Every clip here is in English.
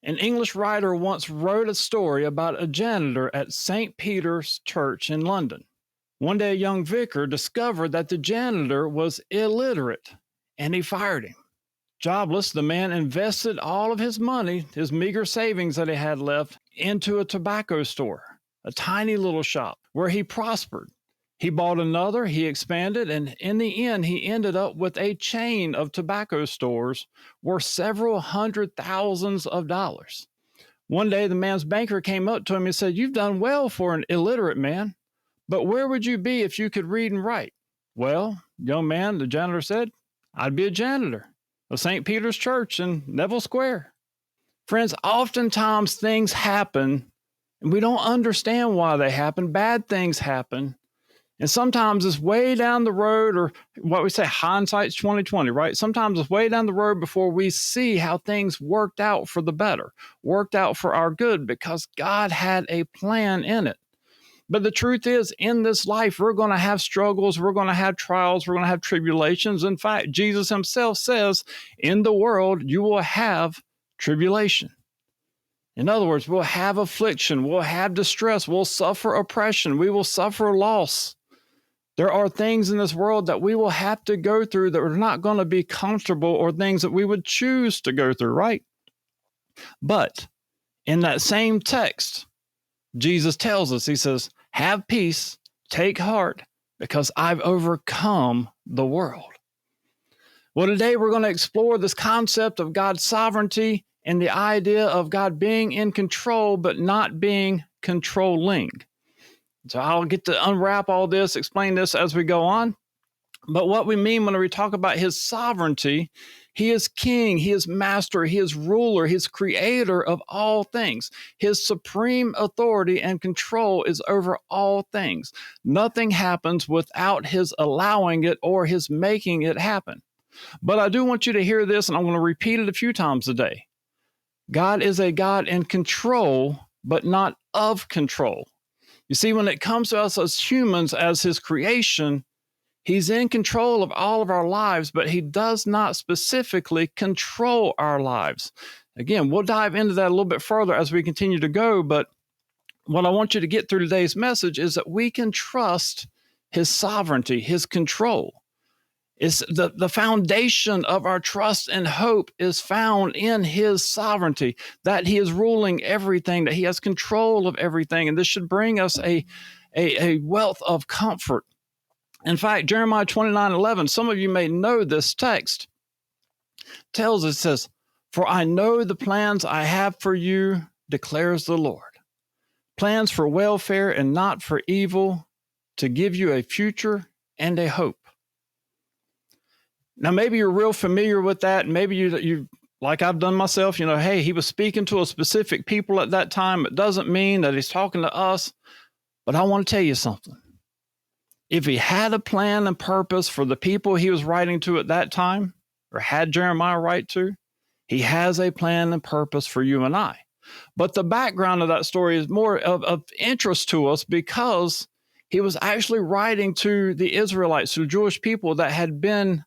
An English writer once wrote a story about a janitor at St. Peter's Church in London. One day, a young vicar discovered that the janitor was illiterate, and he fired him. Jobless, the man invested all of his money, his meager savings that he had left, into a tobacco store, a tiny little shop where he prospered. He bought another, he expanded, and in the end, he ended up with a chain of tobacco stores worth several hundred thousands of dollars. One day, the man's banker came up to him and said, "You've done well for an illiterate man, but where would you be if you could read and write?" "Well, young man," the janitor said, "I'd be a janitor of St. Peter's Church in Neville Square." Friends, oftentimes things happen and we don't understand why they happen. Bad things happen. And sometimes it's way down the road, or what we say, hindsight's 2020, right? Sometimes it's way down the road before we see how things worked out for the better, worked out for our good, because God had a plan in it. But the truth is, in this life, we're going to have struggles, we're going to have trials, we're going to have tribulations. In fact, Jesus himself says, in the world, you will have tribulation. In other words, we'll have affliction, we'll have distress, we'll suffer oppression, we will suffer loss. There are things in this world that we will have to go through that are not going to be comfortable, or things that we would choose to go through, right? But in that same text, Jesus tells us, he says, "Have peace, take heart, because I've overcome the world." Well, today we're going to explore this concept of God's sovereignty and the idea of God being in control, but not being controlling. So I'll get to unwrap all this, explain this as we go on. But what we mean when we talk about his sovereignty, he is king, he is master, he is ruler, he is creator of all things. His supreme authority and control is over all things. Nothing happens without his allowing it or his making it happen. But I do want you to hear this, and I'm going to repeat it a few times today. God is a God in control, but not of control. You see, when it comes to us as humans, as his creation, he's in control of all of our lives, but he does not specifically control our lives. Again, we'll dive into that a little bit further as we continue to go, but what I want you to get through today's message is that we can trust his sovereignty, his control. It's the foundation of our trust and hope is found in his sovereignty, that he is ruling everything, that he has control of everything. And this should bring us a wealth of comfort. In fact, Jeremiah 29:11, some of you may know this text, tells us, it says, "For I know the plans I have for you, declares the Lord. Plans for welfare and not for evil, to give you a future and a hope." Now, maybe you're real familiar with that. And maybe you, like I've done myself, hey, he was speaking to a specific people at that time. It doesn't mean that he's talking to us. But I want to tell you something. If he had a plan and purpose for the people he was writing to at that time, or had Jeremiah write to, he has a plan and purpose for you and I. But the background of that story is more of interest to us, because he was actually writing to the Israelites, to the Jewish people that had been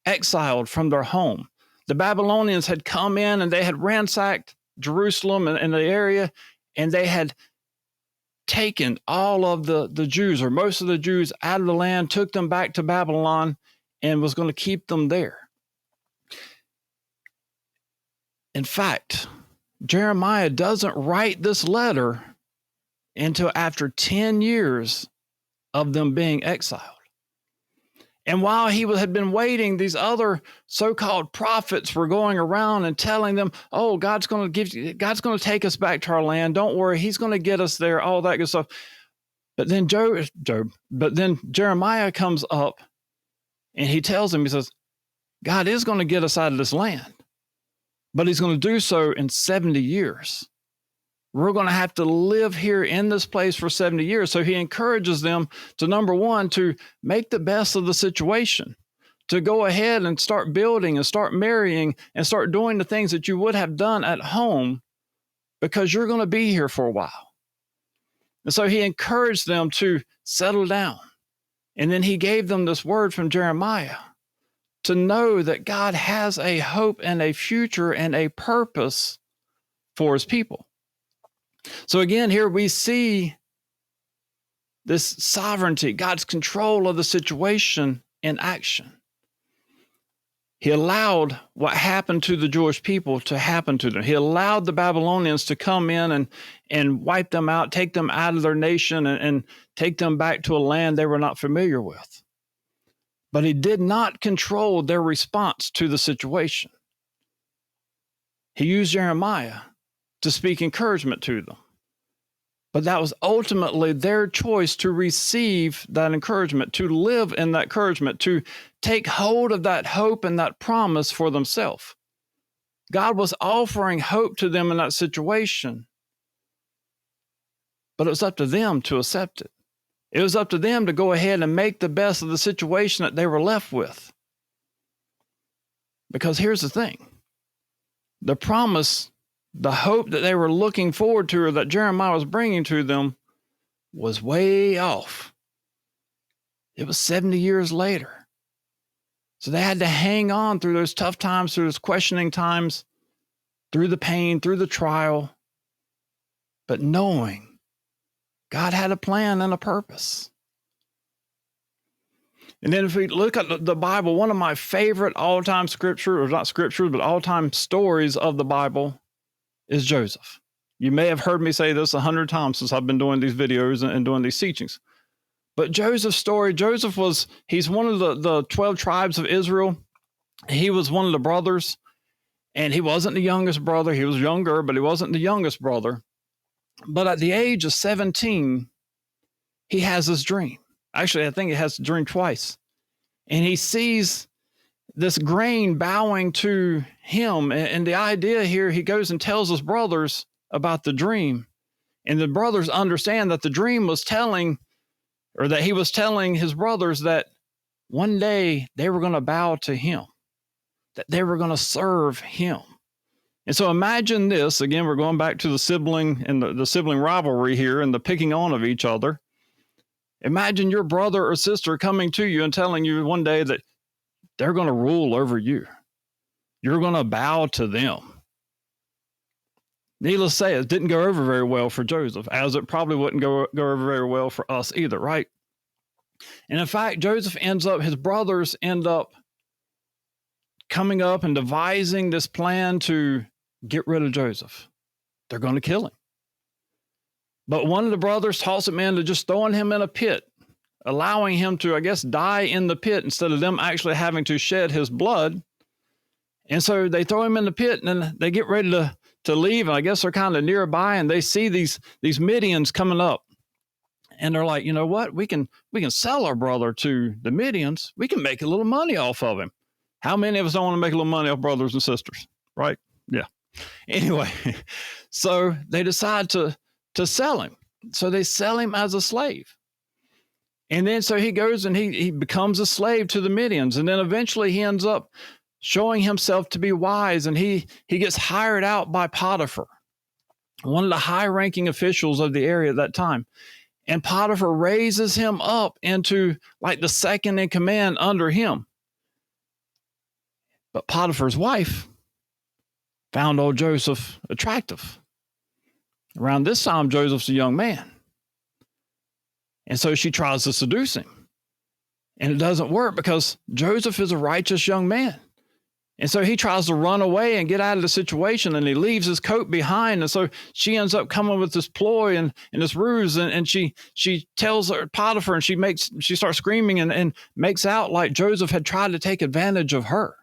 exiled from their home. The Babylonians had come in and they had ransacked Jerusalem and the area, and they had taken all of the Jews, or most of the Jews, out of the land, took them back to Babylon, and was going to keep them there. In fact, Jeremiah doesn't write this letter until after 10 years of them being exiled. And while he had been waiting, these other so-called prophets were going around and telling them, "Oh, God's going to take us back to our land. Don't worry, he's going to get us there," all that good stuff. But then Jeremiah comes up and he tells them, he says, God is going to get us out of this land, but he's going to do so in 70 years. We're going to have to live here in this place for 70 years. So he encourages them to, number one, to make the best of the situation, to go ahead and start building and start marrying and start doing the things that you would have done at home, because you're going to be here for a while. And so he encouraged them to settle down. And then he gave them this word from Jeremiah to know that God has a hope and a future and a purpose for his people. So again, here we see this sovereignty, God's control of the situation in action. He allowed what happened to the Jewish people to happen to them. He allowed the Babylonians to come in and wipe them out, take them out of their nation and take them back to a land they were not familiar with. But he did not control their response to the situation. He used Jeremiah to speak encouragement to them. But that was ultimately their choice to receive that encouragement, to live in that encouragement, to take hold of that hope and that promise for themselves. God was offering hope to them in that situation, but it was up to them to accept it. It was up to them to go ahead and make the best of the situation that they were left with. Because here's the thing, the promise, the hope that they were looking forward to or that Jeremiah was bringing to them was way off. It was 70 years later. So they had to hang on through those tough times, through those questioning times, through the pain, through the trial, but knowing God had a plan and a purpose. And then if we look at the Bible, one of my favorite all-time scripture, or not scriptures, but all-time stories of the Bible is Joseph. You may have heard me say this 100 times since I've been doing these videos and doing these teachings. But Joseph's story, he's one of the 12 tribes of Israel. He was one of the brothers, and he wasn't the youngest brother. He was younger, but he wasn't the youngest brother. But at the age of 17, he has this dream. Actually, I think he has the dream twice. And he sees this grain bowing to him. And the idea here, he goes and tells his brothers about the dream. And the brothers understand that the dream was telling, or that he was telling his brothers that one day they were going to bow to him, that they were going to serve him. And so imagine this, again, we're going back to the sibling and the sibling rivalry here and the picking on of each other. Imagine your brother or sister coming to you and telling you one day that they're going to rule over you. You're going to bow to them. Needless to say, it didn't go over very well for Joseph, as it probably wouldn't go over very well for us either, right? And in fact, his brothers end up coming up and devising this plan to get rid of Joseph. They're going to kill him. But one of the brothers talks him into just throwing him in a pit, allowing him to, I guess, die in the pit instead of them actually having to shed his blood. And so they throw him in the pit, and then they get ready to leave. And I guess they're kind of nearby, and they see these Midians coming up. And they're like, you know what? We can sell our brother to the Midians. We can make a little money off of him. How many of us don't want to make a little money off brothers and sisters, right? Yeah. Anyway, so they decide to sell him. So they sell him as a slave. And then so he goes and he becomes a slave to the Midians. And then eventually he ends up showing himself to be wise. And he gets hired out by Potiphar, one of the high-ranking officials of the area at that time. And Potiphar raises him up into like the second in command under him. But Potiphar's wife found old Joseph attractive. Around this time, Joseph's a young man. And so she tries to seduce him. And it doesn't work because Joseph is a righteous young man. And so he tries to run away and get out of the situation, and he leaves his coat behind. And so she ends up coming with this ploy and this ruse, and she tells her Potiphar, and she starts screaming and makes out like Joseph had tried to take advantage of her.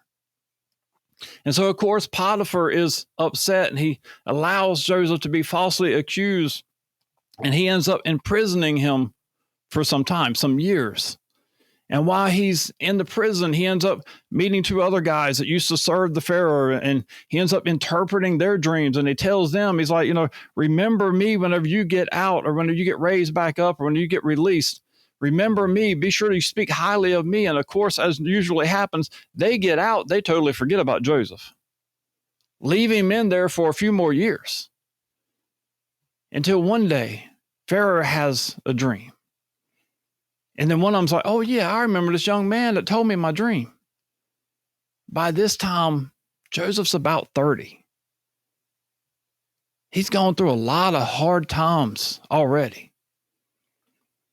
And so, of course, Potiphar is upset, and he allows Joseph to be falsely accused, and he ends up imprisoning him for some time, some years. And while he's in the prison, he ends up meeting two other guys that used to serve the Pharaoh, and he ends up interpreting their dreams. And he tells them, he's like, remember me whenever you get out, or whenever you get raised back up, or when you get released. Remember me. Be sure you speak highly of me. And of course, as usually happens, they get out. They totally forget about Joseph, leave him in there for a few more years, until one day Pharaoh has a dream. And then one of them's like, oh yeah, I remember this young man that told me my dream. By this time, Joseph's about 30. He's gone through a lot of hard times already.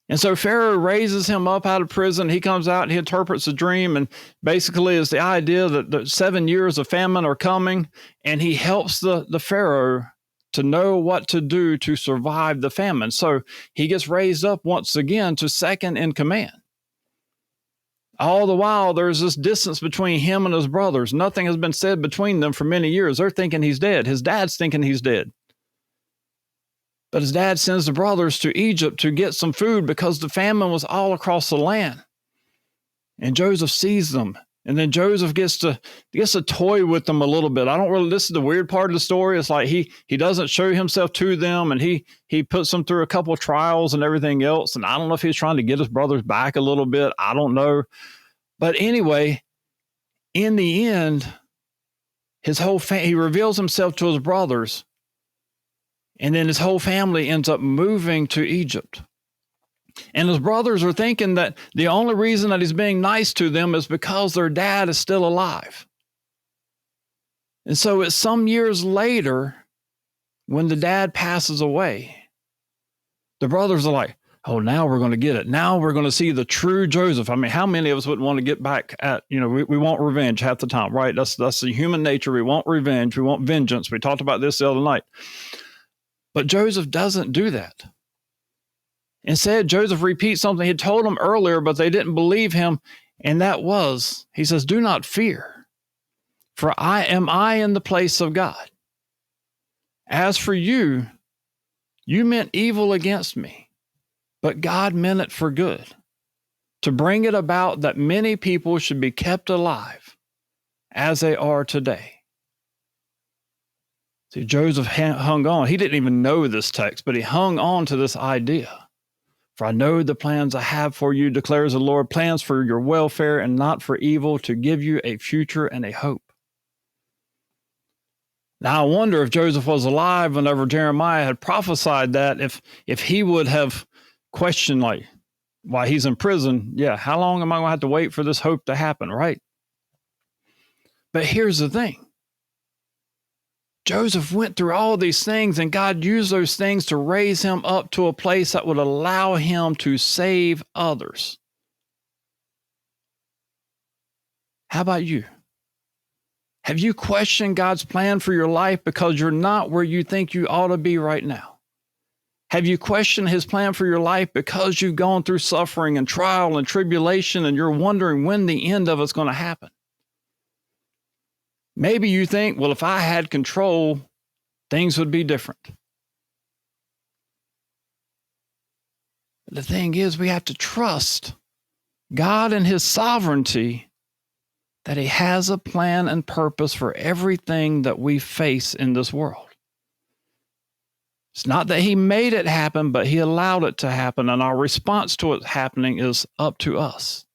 And so Pharaoh raises him up out of prison. He comes out and he interprets a dream. And basically, it's the idea that the 7 years of famine are coming. And he helps the Pharaoh to know what to do to survive the famine. So he gets raised up once again to second in command. All the while, there's this distance between him and his brothers. Nothing has been said between them for many years. They're thinking he's dead. His dad's thinking he's dead. But his dad sends the brothers to Egypt to get some food because the famine was all across the land. And Joseph sees them. And then Joseph gets to toy with them a little bit. This is the weird part of the story. It's like he doesn't show himself to them, and he puts them through a couple of trials and everything else. And I don't know if he's trying to get his brothers back a little bit. I don't know. But anyway, in the end, he reveals himself to his brothers, and then his whole family ends up moving to Egypt. And his brothers are thinking that the only reason that he's being nice to them is because their dad is still alive. And so it's some years later when the dad passes away, the brothers are like, oh, now we're going to get it. Now we're going to see the true Joseph. I mean, how many of us would want to get back at, we want revenge half the time, right? That's the human nature. We want revenge. We want vengeance. We talked about this the other night. But Joseph doesn't do that. Instead, Joseph repeats something he had told them earlier, but they didn't believe him. And that was, he says, do not fear, for I am in the place of God. As for you, you meant evil against me, but God meant it for good, to bring it about that many people should be kept alive as they are today. See, Joseph hung on. He didn't even know this text, but he hung on to this idea. For I know the plans I have for you, declares the Lord, plans for your welfare and not for evil, to give you a future and a hope. Now, I wonder if Joseph was alive whenever Jeremiah had prophesied that, if he would have questioned, like, while he's in prison, how long am I going to have to wait for this hope to happen, right? But here's the thing. Joseph went through all these things, and God used those things to raise him up to a place that would allow him to save others. How about you? Have you questioned God's plan for your life because you're not where you think you ought to be right now? Have you questioned his plan for your life because you've gone through suffering and trial and tribulation, and you're wondering when the end of it's going to happen? Maybe you think, well, if I had control, things would be different. The thing is, we have to trust God and his sovereignty, that he has a plan and purpose for everything that we face in this world. It's not that he made it happen, but he allowed it to happen, and our response to it happening is up to us.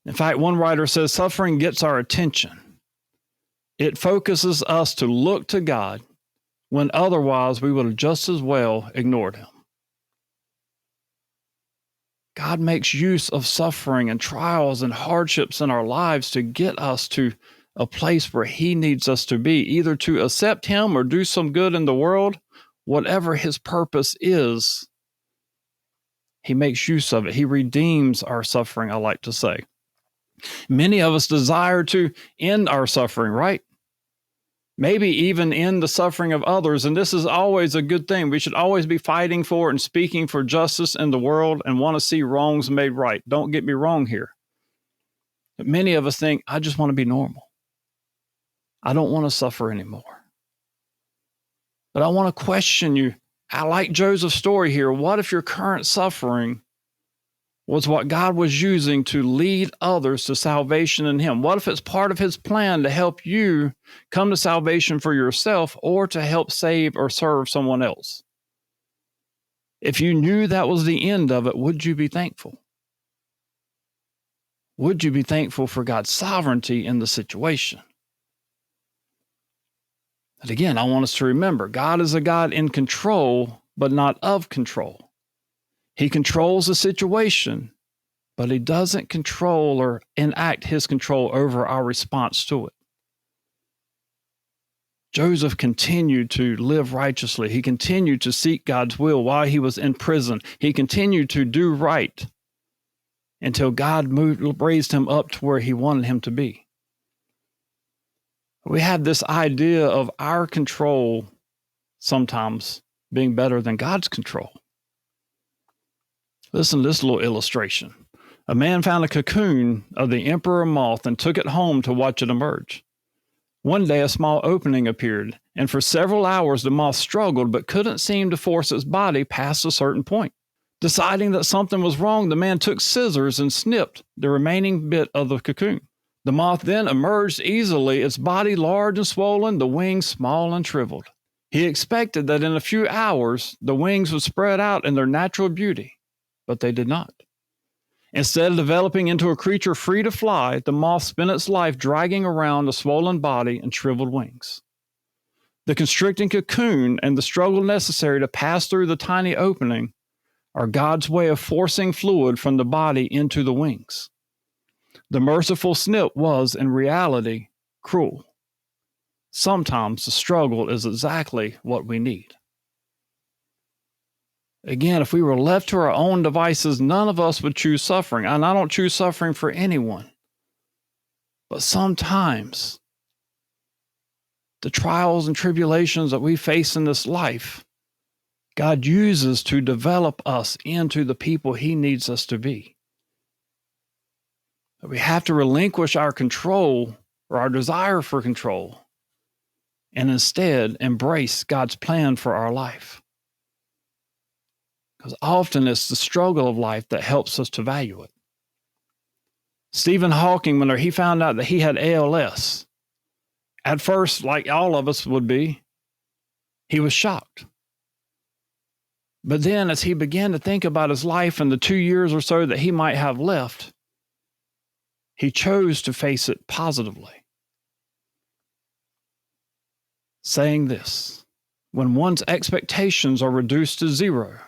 In fact, one writer says suffering gets our attention. It focuses us to look to God when otherwise we would have just as well ignored him. God makes use of suffering and trials and hardships in our lives to get us to a place where he needs us to be, either to accept him or do some good in the world. Whatever his purpose is, he makes use of it. He redeems our suffering, I like to say. Many of us desire to end our suffering, right? Maybe even end the suffering of others. And this is always a good thing. We should always be fighting for and speaking for justice in the world and want to see wrongs made right. Don't get me wrong here. But many of us think, I just want to be normal. I don't want to suffer anymore. But I want to question you. I like Joseph's story here. What if your current suffering was what God was using to lead others to salvation in him? What if it's part of his plan to help you come to salvation for yourself or to help save or serve someone else? If you knew that was the end of it, would you be thankful? Would you be thankful for God's sovereignty in the situation? And again, I want us to remember, God is a God in control, but not of control. He controls the situation, but he doesn't control or enact his control over our response to it. Joseph continued to live righteously. He continued to seek God's will while he was in prison. He continued to do right until God raised him up to where he wanted him to be. We have this idea of our control sometimes being better than God's control. Listen to this little illustration. A man found a cocoon of the emperor moth and took it home to watch it emerge. One day, a small opening appeared, and for several hours the moth struggled but couldn't seem to force its body past a certain point. Deciding that something was wrong, the man took scissors and snipped the remaining bit of the cocoon. The moth then emerged easily, its body large and swollen, the wings small and shriveled. He expected that in a few hours the wings would spread out in their natural beauty, but they did not. Instead of developing into a creature free to fly, the moth spent its life dragging around a swollen body and shriveled wings. The constricting cocoon and the struggle necessary to pass through the tiny opening are God's way of forcing fluid from the body into the wings. The merciful snip was, in reality, cruel. Sometimes the struggle is exactly what we need. Again, if we were left to our own devices, none of us would choose suffering. And I don't choose suffering for anyone. But sometimes the trials and tribulations that we face in this life, God uses to develop us into the people He needs us to be. We have to relinquish our control or our desire for control and instead embrace God's plan for our life. Because often it's the struggle of life that helps us to value it. Stephen Hawking, when he found out that he had ALS, at first, like all of us would be, he was shocked. But then as he began to think about his life and the 2 years or so that he might have left, he chose to face it positively, saying this: when one's expectations are reduced to zero,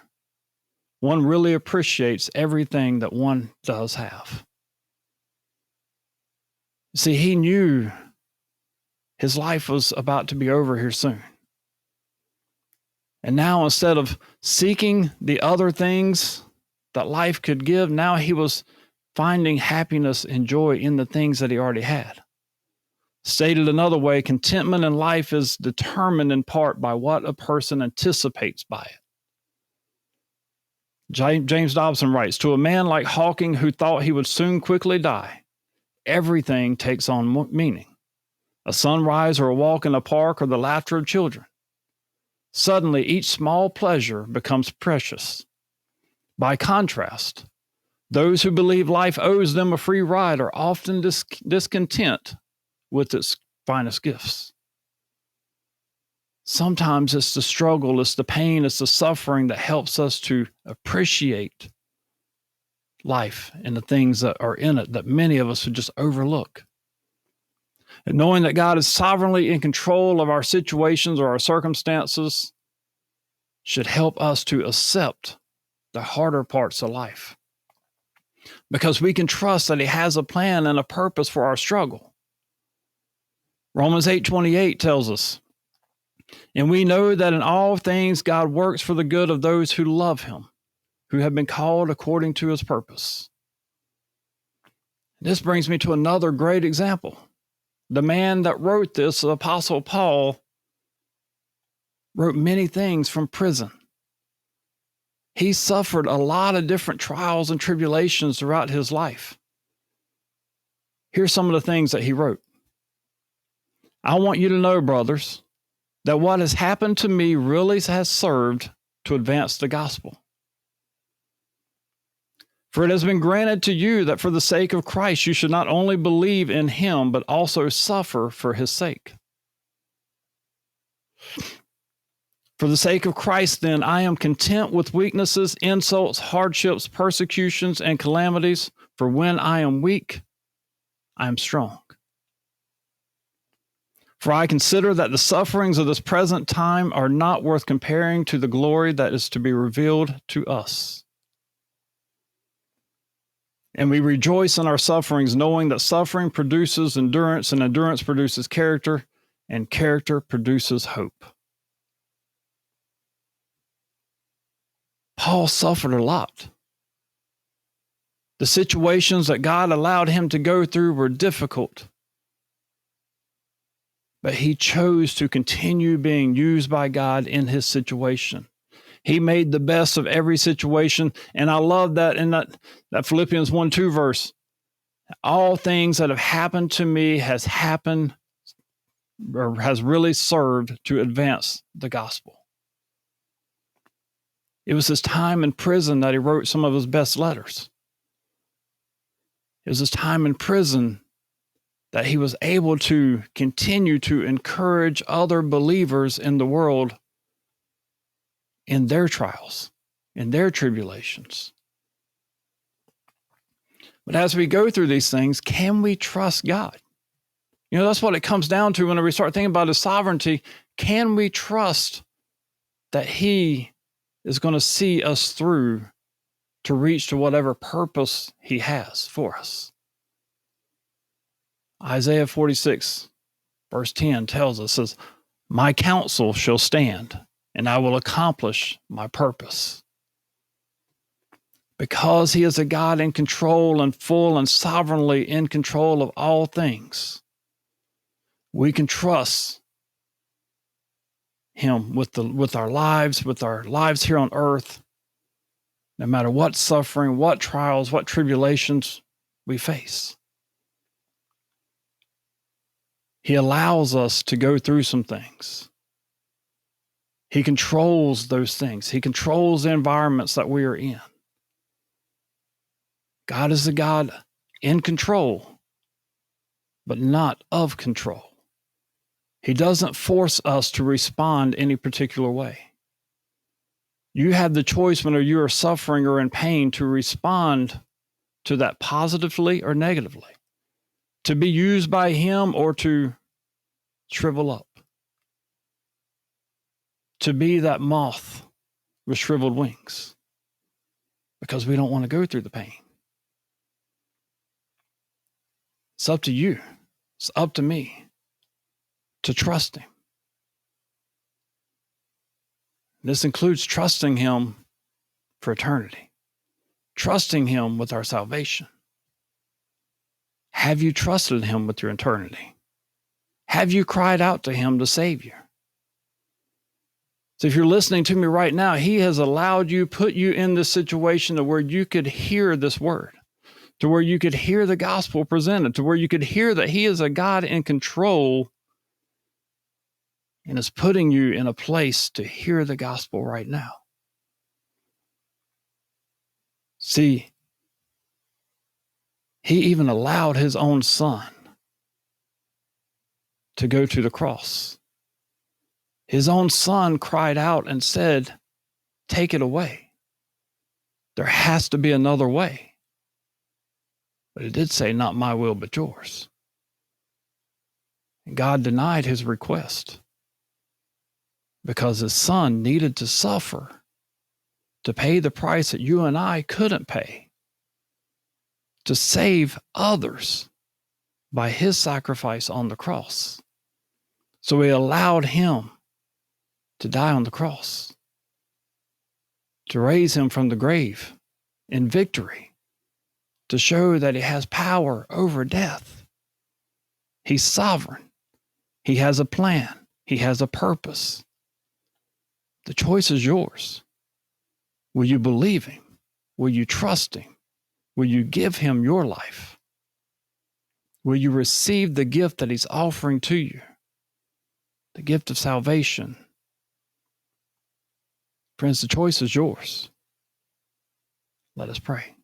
one really appreciates everything that one does have. See, he knew his life was about to be over here soon. And now, instead of seeking the other things that life could give, now he was finding happiness and joy in the things that he already had. Stated another way, contentment in life is determined in part by what a person anticipates by it. James Dobson writes, to a man like Hawking who thought he would soon quickly die, everything takes on meaning. A sunrise or a walk in a park or the laughter of children. Suddenly, each small pleasure becomes precious. By contrast, those who believe life owes them a free ride are often discontent with its finest gifts. Sometimes it's the struggle, it's the pain, it's the suffering that helps us to appreciate life and the things that are in it that many of us would just overlook. And knowing that God is sovereignly in control of our situations or our circumstances should help us to accept the harder parts of life, because we can trust that He has a plan and a purpose for our struggle. Romans 8:28 tells us, and we know that in all things God works for the good of those who love Him, who have been called according to His purpose. This brings me to another great example. The man that wrote this, the Apostle Paul, wrote many things from prison. He suffered a lot of different trials and tribulations throughout his life. Here's some of the things that he wrote. I want you to know, brothers, that what has happened to me really has served to advance the gospel. For it has been granted to you that for the sake of Christ you should not only believe in Him, but also suffer for His sake. For the sake of Christ, then, I am content with weaknesses, insults, hardships, persecutions, and calamities, for when I am weak, I am strong. For I consider that the sufferings of this present time are not worth comparing to the glory that is to be revealed to us. And we rejoice in our sufferings, knowing that suffering produces endurance, and endurance produces character, and character produces hope. Paul suffered a lot. The situations that God allowed him to go through were difficult, but he chose to continue being used by God in his situation. He made the best of every situation, and I love that in that Philippians 1:2 verse. All things that have happened to me has happened or has really served to advance the gospel. It was his time in prison that he wrote some of his best letters. It was his time in prison that he was able to continue to encourage other believers in the world in their trials, in their tribulations. But as we go through these things, can we trust God? You know, that's what it comes down to when we start thinking about his sovereignty. Can we trust that he is going to see us through to reach to whatever purpose he has for us? Isaiah 46, verse 10 tells us, says, my counsel shall stand, and I will accomplish my purpose. Because he is a God in control and full and sovereignly in control of all things, we can trust him with our lives here on earth, no matter what suffering, what trials, what tribulations we face. He allows us to go through some things. He controls those things. He controls the environments that we are in. God is a God in control, but not of control. He doesn't force us to respond any particular way. You have the choice whenever you are suffering or in pain to respond to that positively or negatively, to be used by him or to shrivel up, to be that moth with shriveled wings, because we don't want to go through the pain. It's up to you. It's up to me to trust him. This includes trusting him for eternity, trusting him with our salvation. Have you trusted him with your eternity? Have you cried out to him to save you? So if you're listening to me right now, he has allowed you, put you in this situation to where you could hear this word, to where you could hear the gospel presented, to where you could hear that he is a God in control and is putting you in a place to hear the gospel right now. See, he even allowed his own son to go to the cross. His own son cried out and said, take it away. There has to be another way. But it did say, not my will, but yours. And God denied his request because his son needed to suffer to pay the price that you and I couldn't pay, to save others by his sacrifice on the cross. So he allowed him to die on the cross, to raise him from the grave in victory, to show that he has power over death. He's sovereign. He has a plan. He has a purpose. The choice is yours. Will you believe him? Will you trust him? Will you give him your life? Will you receive the gift that he's offering to you? The gift of salvation. Friends, the choice is yours. Let us pray.